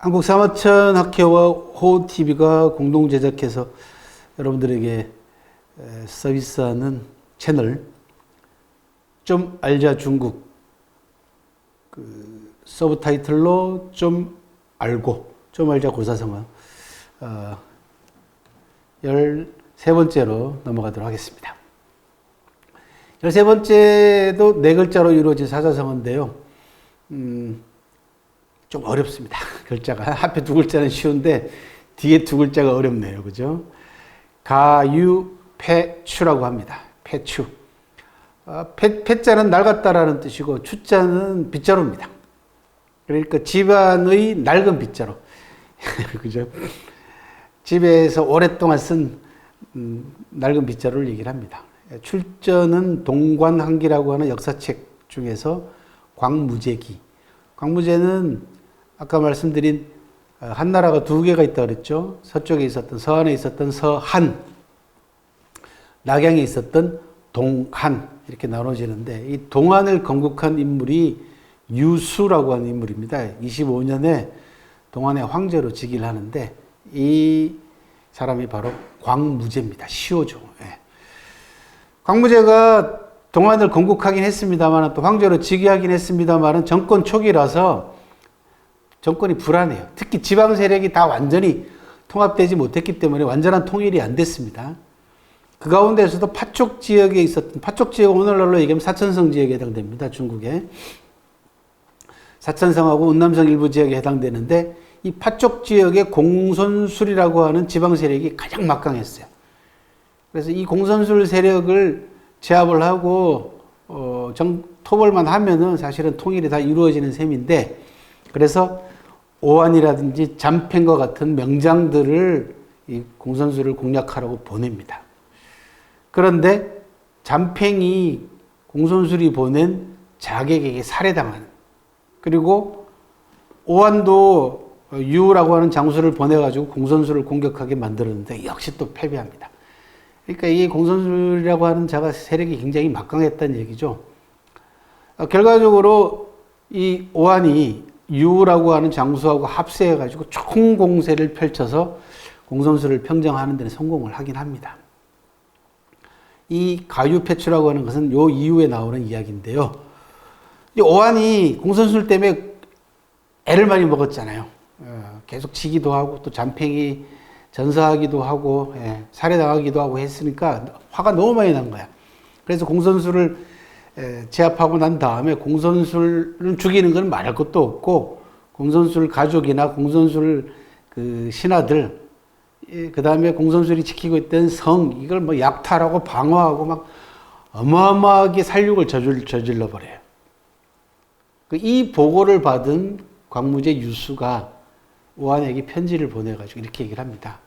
한국사마천학회와 호TV가 공동 제작해서 여러분들에게 서비스하는 채널 좀 알자 중국, 서브타이틀로 좀 알고 좀 알자 고사성어 13번째로 넘어가도록 하겠습니다. 13번째도 네 글자로 이루어진 사자성어인데요. 좀 어렵습니다. 글자가. 앞에 두 글자는 쉬운데 뒤에 두 글자가 어렵네요. 그죠? 가유패추라고 합니다. 패추. 패자는 낡았다라는 뜻이고 추자는 빗자루입니다. 그러니까 집안의 낡은 빗자루. 그죠? 집에서 오랫동안 쓴 낡은 빗자루를 얘기를 합니다. 출전은 동관한기라고 하는 역사책 중에서 광무제기. 광무제는 아까 말씀드린 한나라가 두 개가 있다고 그랬죠. 서쪽에 있었던, 서안에 있었던 서한, 낙양에 있었던 동한, 이렇게 나눠지는데 이 동한을 건국한 인물이 유수라고 하는 인물입니다. 25년에 동한의 황제로 즉위를 하는데 이 사람이 바로 광무제입니다. 시호죠. 예. 광무제가 동한을 건국하긴 했습니다만 또 황제로 즉위하긴 했습니다만 정권 초기라서 정권이 불안해요. 특히 지방 세력이 다 완전히 통합되지 못했기 때문에 완전한 통일이 안 됐습니다. 그 가운데서도 파촉 지역에 있었던, 파촉 지역은 오늘날로 얘기하면 사천성 지역에 해당됩니다. 중국에. 사천성하고 은남성 일부 지역에 해당되는데 이 파촉 지역의 공손술이라고 하는 지방 세력이 가장 막강했어요. 그래서 이 공손술 세력을 제압을 하고 토벌만 하면은 사실은 통일이 다 이루어지는 셈인데 그래서 오한이라든지 잠팽과 같은 명장들을 이 공손술을 공략하라고 보냅니다. 그런데 잠팽이 공손술이 보낸 자객에게 살해당하는, 그리고 오한도 유라고 하는 장수를 보내가지고 공손술을 공격하게 만들었는데 역시 또 패배합니다. 그러니까 이 공손술이라고 하는 자가 세력이 굉장히 막강했다는 얘기죠. 결과적으로 이 오한이 유라고 하는 장수하고 합세해가지고 총공세를 펼쳐서 공손술을 평정하는 데는 성공을 하긴 합니다. 이 가유패추라고 하는 것은 요 이후에 나오는 이야기인데요. 이 오한이 공손술 때문에 애를 많이 먹었잖아요. 계속 치기도 하고 또 잠팽이 전사하기도 하고 살해당하기도 하고 했으니까 화가 너무 많이 난 거야. 그래서 공손술을 제압하고 난 다음에 공손술을 죽이는 건 말할 것도 없고 공손술 가족이나 공손술 그 신하들, 그 다음에 공손술이 지키고 있던 성, 이걸 뭐 약탈하고 방어하고 막 어마어마하게 살육을 저질러 버려요. 이 보고를 받은 광무제 유수가 오한에게 편지를 보내가지고 이렇게 얘기를 합니다.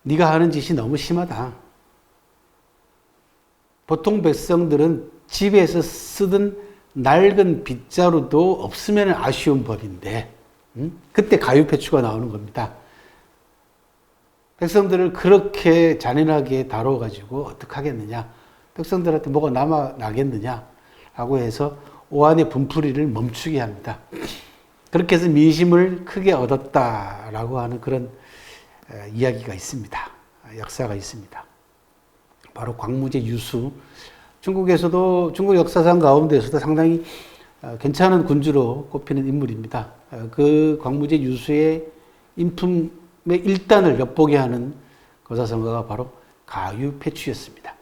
네가 하는 짓이 너무 심하다. 보통 백성들은 집에서 쓰던 낡은 빗자루도 없으면 아쉬운 법인데, 그때 가유패추가 나오는 겁니다. 백성들을 그렇게 잔인하게 다뤄가지고 어떡하겠느냐, 백성들한테 뭐가 남아나겠느냐 라고 해서 오한의 분풀이를 멈추게 합니다. 그렇게 해서 민심을 크게 얻었다라고 하는 그런 이야기가 있습니다. 역사가 있습니다. 바로 광무제 유수. 중국에서도, 중국 역사상 가운데서도 상당히 괜찮은 군주로 꼽히는 인물입니다. 그 광무제 유수의 인품의 일단을 엿보게 하는 거사성어가 바로 가유패추였습니다.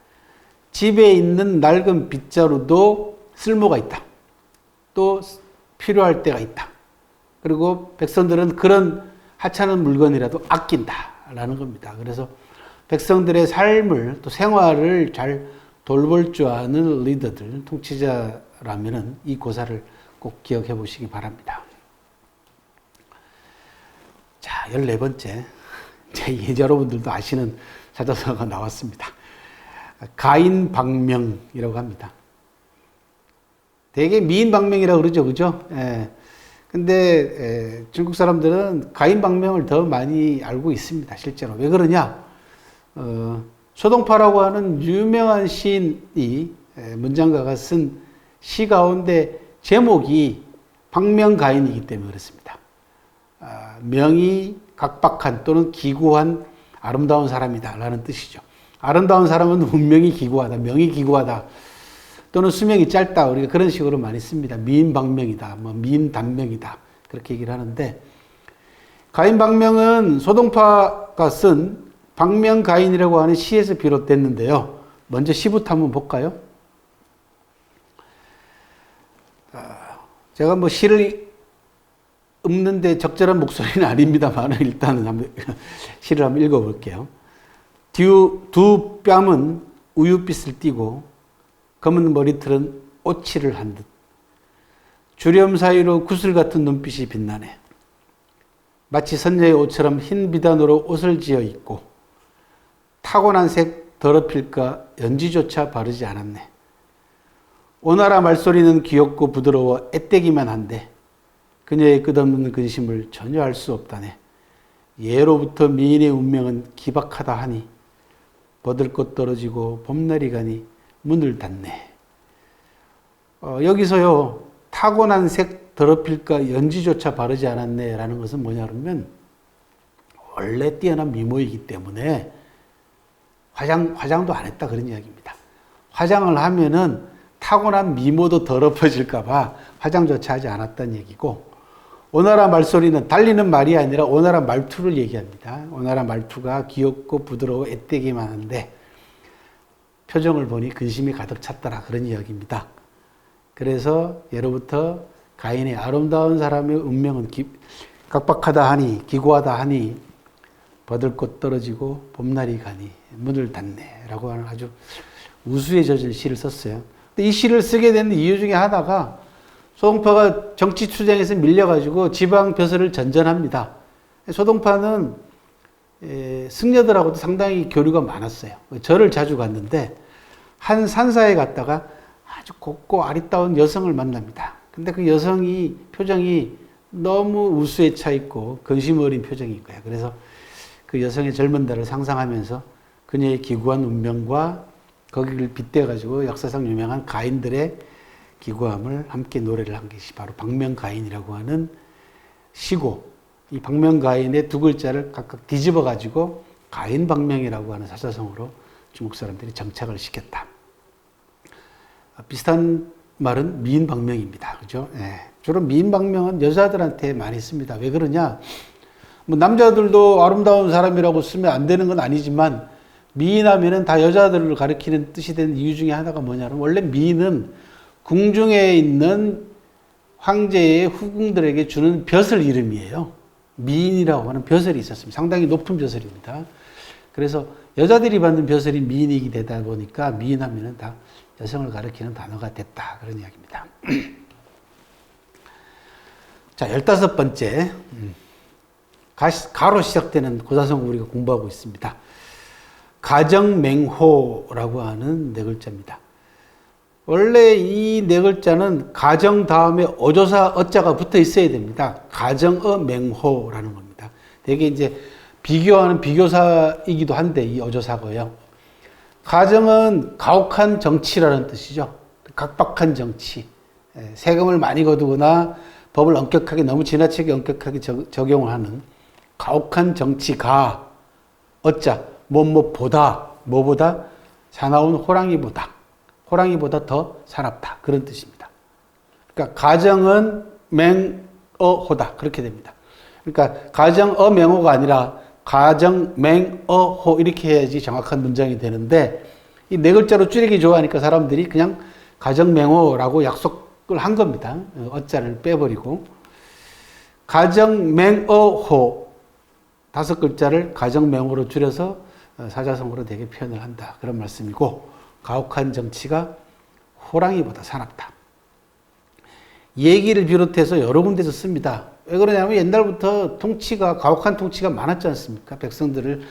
집에 있는 낡은 빗자루도 쓸모가 있다. 또 필요할 때가 있다. 그리고 백성들은 그런 하찮은 물건이라도 아낀다라는 겁니다. 그래서 백성들의 삶을 또 생활을 잘 돌볼 줄 아는 리더들, 통치자라면은 이 고사를 꼭 기억해 보시기 바랍니다. 자, 14번째. 이제 여러분들도 아시는 사자성어가 나왔습니다. 가인방명이라고 합니다. 되게 미인방명이라고 그러죠. 그죠? 예. 근데 중국 사람들은 가인방명을 더 많이 알고 있습니다. 실제로. 왜 그러냐? 소동파라고 하는 유명한 시인이 문장가가 쓴 시 가운데 제목이 방명가인이기 때문에 그렇습니다. 명이 각박한 또는 기구한 아름다운 사람이다 라는 뜻이죠. 아름다운 사람은 운명이 기구하다, 명이 기구하다 또는 수명이 짧다, 우리가 그런 식으로 많이 씁니다. 미인방명이다, 뭐 미인단명이다 그렇게 얘기를 하는데, 가인방명은 소동파가 쓴 방명가인이라고 하는 시에서 비롯됐는데요. 먼저 시부터 한번 볼까요? 제가 뭐 시를 읊는데 적절한 목소리는 아닙니다만 일단은 한번 시를 한번 읽어볼게요. 두 뺨은 우유빛을 띠고 검은 머리털은 오칠을 한 듯 주렴 사이로 구슬 같은 눈빛이 빛나네. 마치 선녀의 옷처럼 흰 비단으로 옷을 지어 입고 타고난 색 더럽힐까 연지조차 바르지 않았네. 오나라 말소리는 귀엽고 부드러워 애떼기만 한데 그녀의 끝없는 근심을 전혀 알 수 없다네. 예로부터 미인의 운명은 기박하다 하니 버들꽃 떨어지고 봄날이 가니 문을 닫네. 여기서요, 타고난 색 더럽힐까 연지조차 바르지 않았네 라는 것은 뭐냐 그러면, 원래 뛰어난 미모이기 때문에 화장도 안 했다 그런 이야기입니다. 화장을 하면은 타고난 미모도 더럽혀질까봐 화장조차 하지 않았다는 얘기고, 오나라 말소리는 달리는 말이 아니라 오나라 말투를 얘기합니다. 오나라 말투가 귀엽고 부드러워 애떼기만 한데 표정을 보니 근심이 가득 찼더라 그런 이야기입니다. 그래서 예로부터 가인의 아름다운 사람의 운명은 각박하다 하니 기구하다 하니 버들꽃 떨어지고 봄날이 가니 문을 닫네 라고 하는 아주 우수에 젖은 시를 썼어요. 이 시를 쓰게 된 이유 중에 하나가 소동파가 정치 투쟁에서 밀려가지고 지방 벼슬을 전전합니다. 소동파는 승려들하고도 상당히 교류가 많았어요. 절을 자주 갔는데 한 산사에 갔다가 아주 곱고 아리따운 여성을 만납니다. 근데 그 여성이 표정이 너무 우수에 차 있고 근심 어린 표정인 거예요. 그래서 그 여성의 젊은 날을 상상하면서 그녀의 기구한 운명과 거기를 빗대가지고 역사상 유명한 가인들의 기구함을 함께 노래를 한 것이 바로 방명가인이라고 하는 시고, 이 방명가인의 두 글자를 각각 뒤집어가지고 가인방명이라고 하는 사자성어로 중국 사람들이 정착을 시켰다. 비슷한 말은 미인방명입니다. 그죠? 예. 주로 미인방명은 여자들한테 많이 씁니다. 왜 그러냐? 뭐 남자들도 아름다운 사람이라고 쓰면 안 되는 건 아니지만, 미인하면은 다 여자들을 가리키는 뜻이 되는 이유 중에 하나가 뭐냐면, 원래 미인은 궁중에 있는 황제의 후궁들에게 주는 벼슬 이름이에요. 미인이라고 하는 벼슬이 있었습니다. 상당히 높은 벼슬입니다. 그래서 여자들이 받는 벼슬이 미인이 되다 보니까 미인하면은 다 여성을 가리키는 단어가 됐다 그런 이야기입니다. 자, 15번째 가로 시작되는 고사성어 우리가 공부하고 있습니다. 가정맹호라고 하는 네 글자입니다. 원래 이 네 글자는 가정 다음에 어조사 어자가 붙어 있어야 됩니다. 가정어 맹호라는 겁니다. 되게 이제 비교하는 비교사이기도 한데 이 어조사고요. 가정은 가혹한 정치라는 뜻이죠. 각박한 정치. 세금을 많이 거두거나 법을 엄격하게 너무 지나치게 엄격하게 적용을 하는 가혹한 정치가 어자 뭐보다 뭐보다 사나운 호랑이보다 더 사납다 그런 뜻입니다. 그러니까 가정은 맹어호다 그렇게 됩니다. 그러니까 가정어맹호가 아니라 가정맹어호 이렇게 해야지 정확한 문장이 되는데, 이 네 글자로 줄이기 좋아하니까 사람들이 그냥 가정맹호라고 약속을 한 겁니다. 어자를 빼버리고 가정맹어호 5글자를 가정맹호로 줄여서 사자성어로 되게 표현을 한다 그런 말씀이고, 가혹한 정치가 호랑이보다 사납다. 얘기를 비롯해서 여러 군데서 씁니다. 왜 그러냐면 옛날부터 가혹한 통치가 많았지 않습니까? 백성들을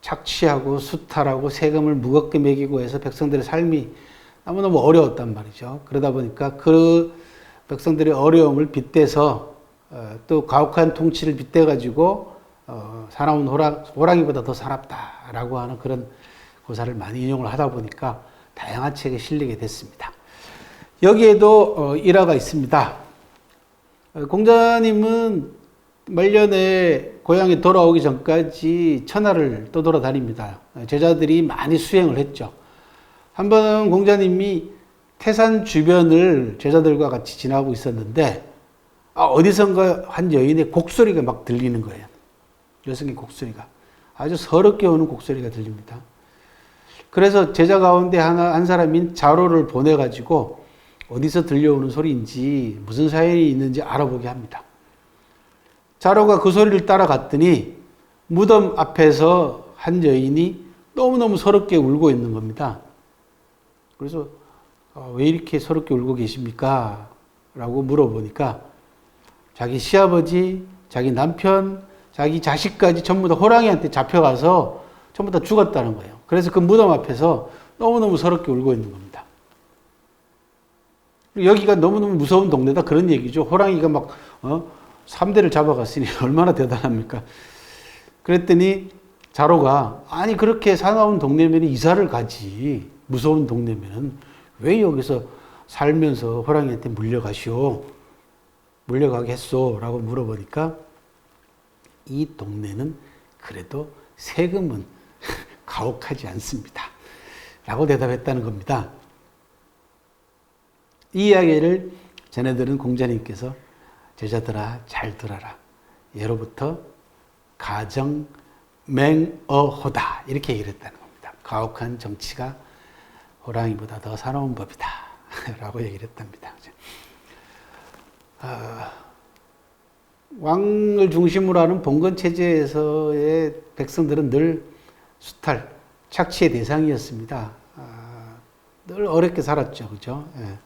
착취하고 수탈하고 세금을 무겁게 매기고 해서 백성들의 삶이 너무너무 어려웠단 말이죠. 그러다 보니까 그 백성들의 어려움을 빗대서 또 가혹한 통치를 빗대가지고 사나운 호랑이보다 더 사납다라고 하는 그런 고사를 많이 인용을 하다 보니까 다양한 책에 실리게 됐습니다. 여기에도 일화가 있습니다. 공자님은 말년에 고향에 돌아오기 전까지 천하를 떠돌아다닙니다. 제자들이 많이 수행을 했죠. 한 번은 공자님이 태산 주변을 제자들과 같이 지나고 있었는데 어디선가 한 여인의 곡소리가 막 들리는 거예요. 여성의 곡소리가. 아주 서럽게 오는 곡소리가 들립니다. 그래서 제자 가운데 한 사람인 자로를 보내가지고 어디서 들려오는 소리인지 무슨 사연이 있는지 알아보게 합니다. 자로가 그 소리를 따라갔더니 무덤 앞에서 한 여인이 너무너무 서럽게 울고 있는 겁니다. 그래서 왜 이렇게 서럽게 울고 계십니까? 라고 물어보니까 자기 시아버지, 자기 남편, 자기 자식까지 전부 다 호랑이한테 잡혀가서 전부 다 죽었다는 거예요. 그래서 그 무덤 앞에서 너무너무 서럽게 울고 있는 겁니다. 여기가 너무너무 무서운 동네다 그런 얘기죠. 호랑이가 막 3대를 잡아갔으니 얼마나 대단합니까? 그랬더니 자로가 아니 그렇게 사나운 동네면 이사를 가지. 무서운 동네면 왜 여기서 살면서 호랑이한테 물려가겠소? 라고 물어보니까 이 동네는 그래도 세금은 가혹하지 않습니다. 라고 대답했다는 겁니다. 이 이야기를 전해들은 공자님께서 제자들아 잘 들어라. 예로부터 가정맹어호다 이렇게 얘기를 했다는 겁니다. 가혹한 정치가 호랑이보다 더 사나운 법이다 라고 얘기를 했답니다. 왕을 중심으로 하는 봉건 체제에서의 백성들은 늘 수탈, 착취의 대상이었습니다. 늘 어렵게 살았죠. 그죠? 예.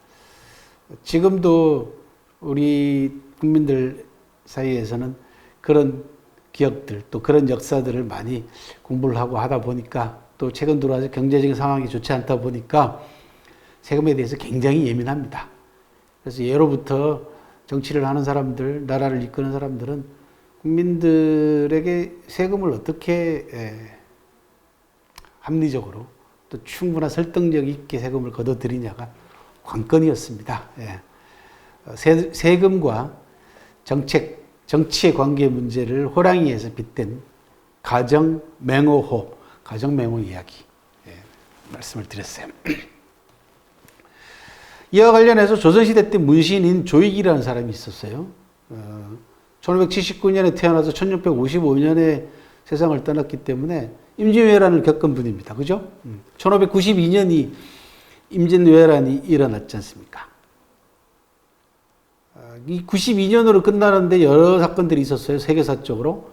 지금도 우리 국민들 사이에서는 그런 기억들, 또 그런 역사들을 많이 공부를 하고 하다 보니까 또 최근 들어와서 경제적인 상황이 좋지 않다 보니까 세금에 대해서 굉장히 예민합니다. 그래서 예로부터 정치를 하는 사람들, 나라를 이끄는 사람들은 국민들에게 세금을 어떻게 합리적으로 또 충분한 설득력 있게 세금을 걷어들이냐가 관건이었습니다. 세금과 정치의 관계 문제를 호랑이에서 빗댄 가정맹오호, 가정맹오 이야기 말씀을 드렸어요. 이와 관련해서 조선시대 때 문신인 조익이라는 사람이 있었어요. 1579년에 태어나서 1655년에 세상을 떠났기 때문에 임진왜란을 겪은 분입니다. 그죠? 1592년이 임진왜란이 일어났지 않습니까? 이 92년으로 끝나는데 여러 사건들이 있었어요. 세계사적으로.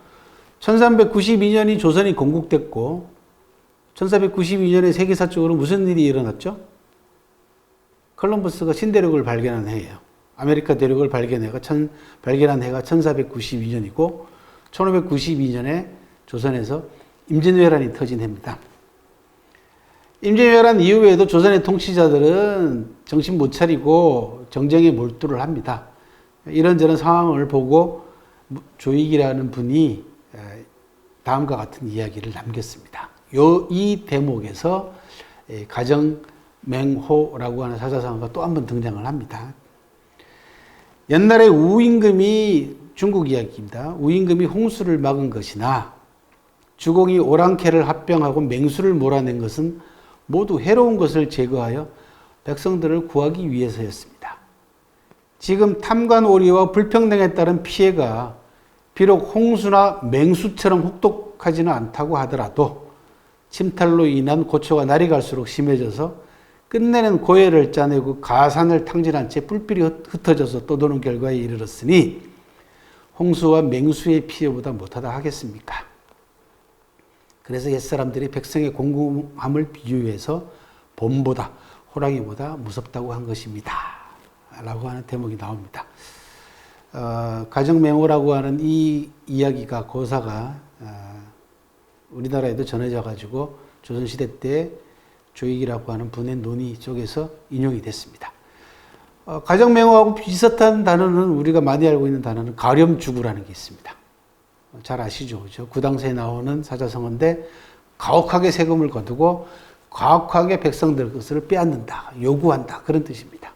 1392년이 조선이 건국됐고 1492년에 세계사적으로 무슨 일이 일어났죠? 콜럼버스가 신대륙을 발견한 해예요. 아메리카 대륙을 발견한 해가 1492년이고 1592년에 조선에서 임진왜란이 터진 해입니다. 임진왜란 이후에도 조선의 통치자들은 정신 못 차리고 정쟁에 몰두를 합니다. 이런저런 상황을 보고 조익이라는 분이 다음과 같은 이야기를 남겼습니다. 이 대목에서 가정맹호라고 하는 사자성어가 또 한 번 등장을 합니다. 옛날에 우임금이 중국 이야기입니다. 우임금이 홍수를 막은 것이나 주공이 오랑캐를 합병하고 맹수를 몰아낸 것은 모두 해로운 것을 제거하여 백성들을 구하기 위해서였습니다. 지금 탐관오리와 불평등에 따른 피해가 비록 홍수나 맹수처럼 혹독하지는 않다고 하더라도 침탈로 인한 고초가 날이 갈수록 심해져서 끝내는 고해를 짜내고 가산을 탕진한 채 뿔필이 흩어져서 떠도는 결과에 이르렀으니 홍수와 맹수의 피해보다 못하다 하겠습니까? 그래서 옛사람들이 백성의 공공함을 비유해서 봄보다 호랑이보다 무섭다고 한 것입니다. 라고 하는 대목이 나옵니다. 가정맹호라고 하는 이 이야기가 고사가 우리나라에도 전해져 가지고 조선시대 때 조익이라고 하는 분의 논의 쪽에서 인용이 됐습니다. 가정맹호하고 비슷한 단어는 우리가 많이 알고 있는 단어는 가렴주구라는 게 있습니다. 잘 아시죠? 그렇죠? 구당서에 나오는 사자성어인데 가혹하게 세금을 거두고 가혹하게 백성들 것을 빼앗는다, 요구한다 그런 뜻입니다.